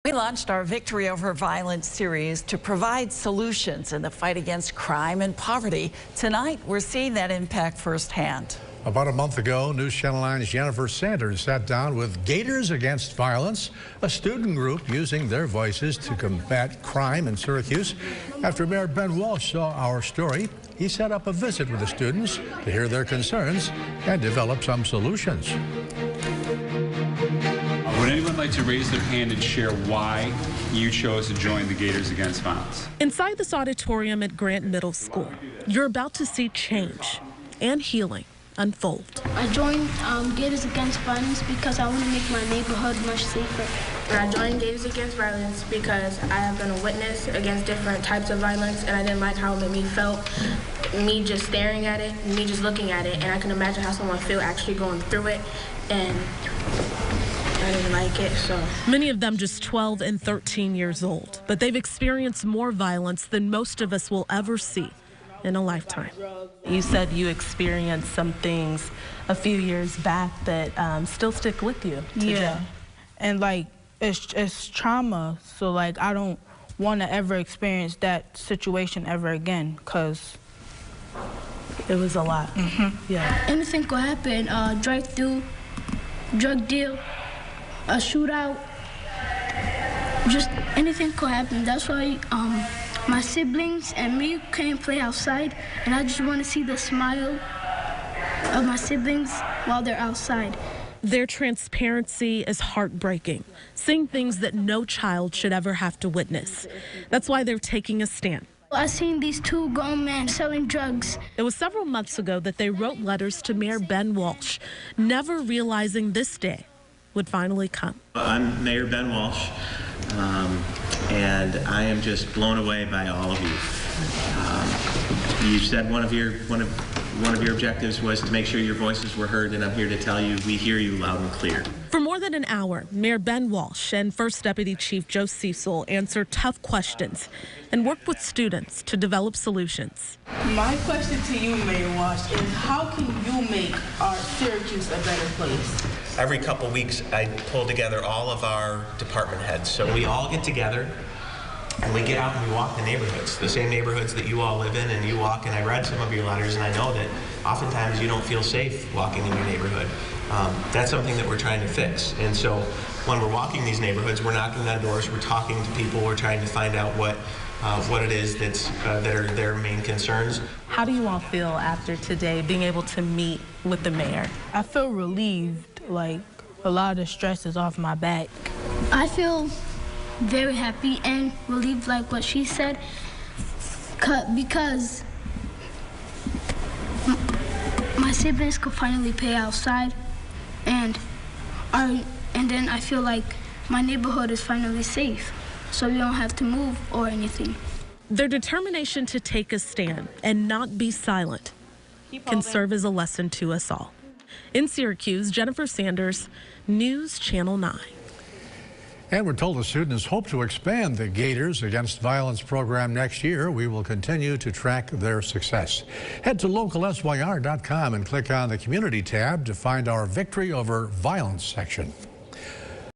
We launched our Victory Over Violence series to provide solutions in the fight against crime and poverty. Tonight, we're seeing that impact firsthand. About a month ago, News Channel 9's Jennifer Sanders sat down with Gators Against Violence, a student group using their voices to combat crime in Syracuse. After Mayor Ben Walsh saw our story, he set up a visit with the students to hear their concerns and develop some solutions. Would anyone like to raise their hand and share why you chose to join the Gators Against Violence? Inside this auditorium at Grant Middle School, you're about to see change and healing unfold. I joined Gators Against Violence because I want to make my neighborhood much safer. I joined Gators Against Violence because I have been a witness against different types of violence, and I didn't like how it made me felt. Me just staring at it, me just looking at it, and I can imagine how someone feel actually going through it, and I didn't like it, so. Many of them just 12 and 13 years old, but they've experienced more violence than most of us will ever see in a lifetime. You said you experienced some things a few years back that still stick with you today. Yeah, and like it's trauma, so like I don't want to ever experience that situation ever again, because it was a lot. Yeah. Anything could happen, drive-through, drug deal, a shootout, just anything could happen. That's why my siblings and me can't play outside, and I just want to see the smile of my siblings while they're outside. Their transparency is heartbreaking, seeing things that no child should ever have to witness. That's why they're taking a stand. I seen these two grown men selling drugs. It was several months ago that they wrote letters to Mayor Ben Walsh, never realizing this day would finally come. I'm Mayor Ben Walsh, and I am just blown away by all of you. You said one of your objectives was to make sure your voices were heard, and I'm here to tell you we hear you loud and clear. For more than an hour, Mayor Ben Walsh and First Deputy Chief Joe Cecil answered tough questions and worked with students to develop solutions. My question to you, Mayor Walsh, is how can you make our Syracuse a better place? Every couple weeks, I pull together all of our department heads. So we all get together and we get out and we walk the neighborhoods, the same neighborhoods that you all live in, and you walk, and I read some of your letters, and I know that oftentimes you don't feel safe walking in your neighborhood. That's something that we're trying to fix. And so when we're walking these neighborhoods, we're knocking on doors, we're talking to people, we're trying to find out what it is that are their main concerns. How do you all feel after today being able to meet with the mayor? I feel relieved, like a lot of the stress is off my back. I feel very happy and relieved, like what she said, because my siblings could finally play outside, and then I feel like my neighborhood is finally safe, so we don't have to move or anything. Their determination to take a stand and not be silent can serve as a lesson to us all. In Syracuse, Jennifer Sanders, News Channel 9. And we're told the students hope to expand the Gators Against Violence program next year. We will continue to track their success. Head to localsyr.com and click on the Community tab to find our Victory Over Violence section.